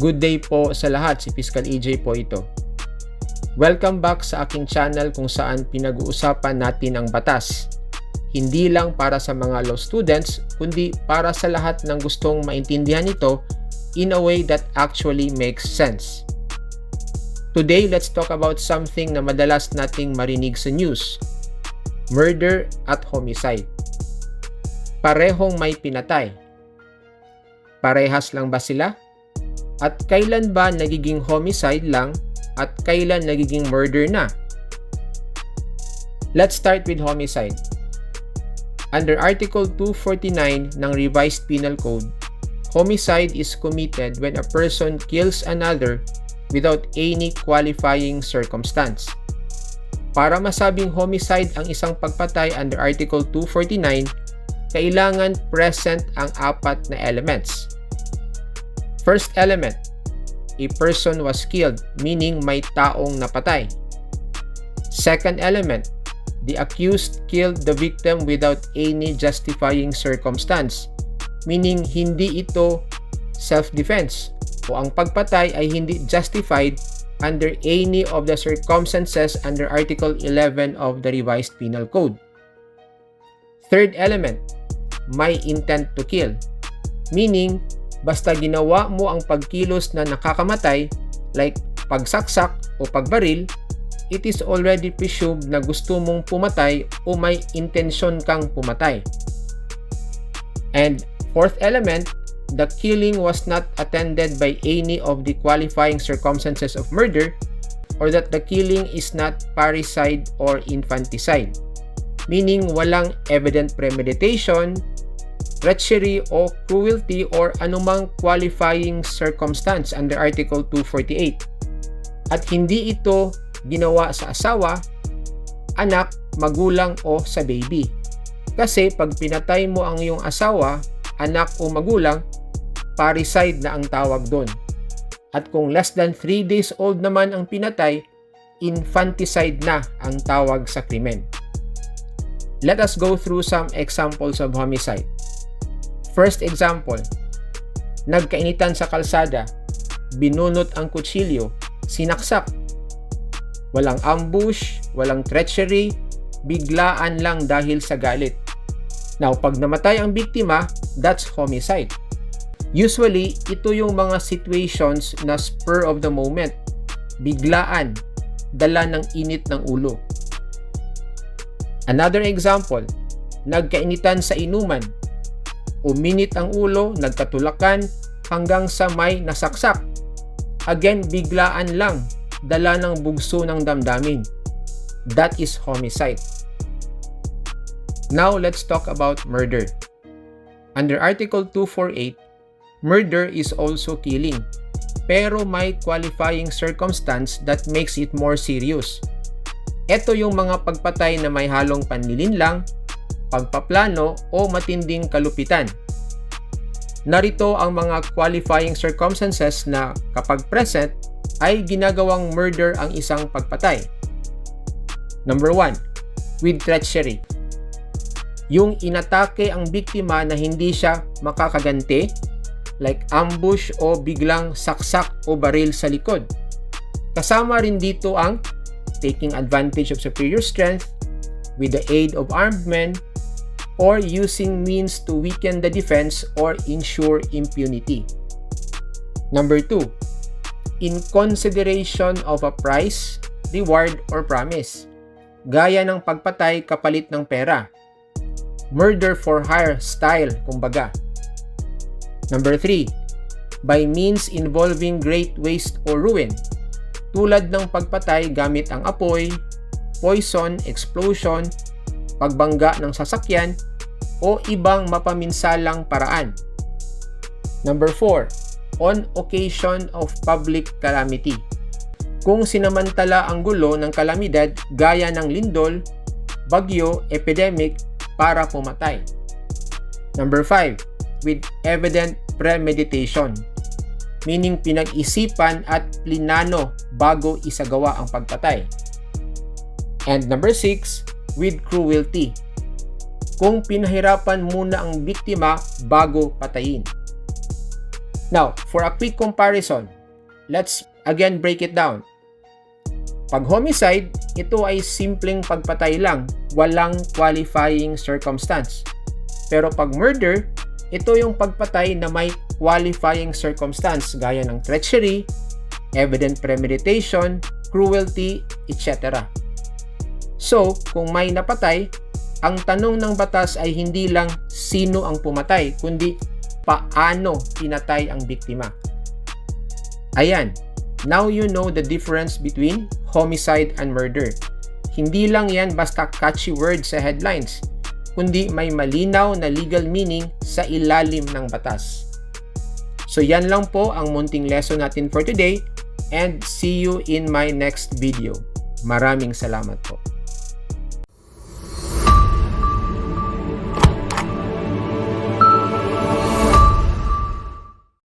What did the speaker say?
Good day po sa lahat, si Fiscal EJ po ito. Welcome back sa aking channel kung saan pinag-uusapan natin ang batas. Hindi lang para sa mga law students, kundi para sa lahat ng gustong maintindihan ito in a way that actually makes sense. Today, let's talk about something na madalas nating marinig sa news. Murder at homicide. Parehong may pinatay. Parehas lang ba sila? At kailan ba nagiging homicide lang at kailan nagiging murder na? Let's start with homicide. Under Article 249 ng Revised Penal Code, homicide is committed when a person kills another without any qualifying circumstance. Para masabing homicide ang isang pagpatay under Article 249, kailangan present ang apat na elements. First element, a person was killed, meaning may taong napatay. Second element, the accused killed the victim without any justifying circumstance, meaning hindi ito self-defense o ang pagpatay ay hindi justified under any of the circumstances under Article 11 of the Revised Penal Code. Third element, may intent to kill, meaning basta ginawa mo ang pagkilos na nakakamatay, like pagsaksak o pagbaril, it is already presumed na gusto mong pumatay o may intensyon kang pumatay. And fourth element, the killing was not attended by any of the qualifying circumstances of murder, or that the killing is not parricide or infanticide, meaning walang evident premeditation, treachery o cruelty or anumang qualifying circumstance under Article 248. At hindi ito ginawa sa asawa, anak, magulang o sa baby. Kasi pag pinatay mo ang iyong asawa, anak o magulang, parricide na ang tawag doon. At kung less than 3 days old naman ang pinatay, infanticide na ang tawag sa krimen. Let us go through some examples of homicide. First example, nagkainitan sa kalsada, binunot ang kutsilyo, sinaksak. Walang ambush, walang treachery, biglaan lang dahil sa galit. Now, pag namatay ang biktima, that's homicide. Usually, ito yung mga situations na spur of the moment, biglaan, dala ng init ng ulo. Another example, nagkainitan sa inuman, uminit ang ulo, nagkatulakan, hanggang sa may nasaksak. Again, biglaan lang, dala ng bugso ng damdamin. That is homicide. Now, let's talk about murder. Under Article 248, murder is also killing, pero may qualifying circumstance that makes it more serious. Ito yung mga pagpatay na may halong panlilinlang, pagpaplano o matinding kalupitan. Narito ang mga qualifying circumstances na kapag present ay ginagawang murder ang isang pagpatay. Number 1, with treachery. Yung inatake ang biktima na hindi siya makakaganti, like ambush o biglang saksak o baril sa likod. Kasama rin dito ang taking advantage of superior strength with the aid of armed men, or using means to weaken the defense or ensure impunity. Number 2, in consideration of a price, reward, or promise. Gaya ng pagpatay kapalit ng pera. Murder for hire style, kumbaga. Number 3, by means involving great waste or ruin. Tulad ng pagpatay gamit ang apoy, poison, explosion, pagbangga ng sasakyan, o ibang mapaminsalang paraan. Number 4, on occasion of public calamity. Kung sinamantala ang gulo ng kalamidad gaya ng lindol, bagyo, epidemic para pumatay. Number 5, with evident premeditation, meaning pinag-isipan at plinano bago isagawa ang pagpatay. And number 6, with cruelty, kung pinahirapan muna ang biktima bago patayin. Now, for a quick comparison, let's again break it down. Pag homicide, ito ay simpleng pagpatay lang, walang qualifying circumstance. Pero pag murder, ito yung pagpatay na may qualifying circumstance gaya ng treachery, evident premeditation, cruelty, etc. So, kung may napatay, ang tanong ng batas ay hindi lang sino ang pumatay, kundi paano pinatay ang biktima. Ayan, now you know the difference between homicide and murder. Hindi lang yan basta catchy word sa headlines, kundi may malinaw na legal meaning sa ilalim ng batas. So yan lang po ang munting lesson natin for today, and see you in my next video. Maraming salamat po.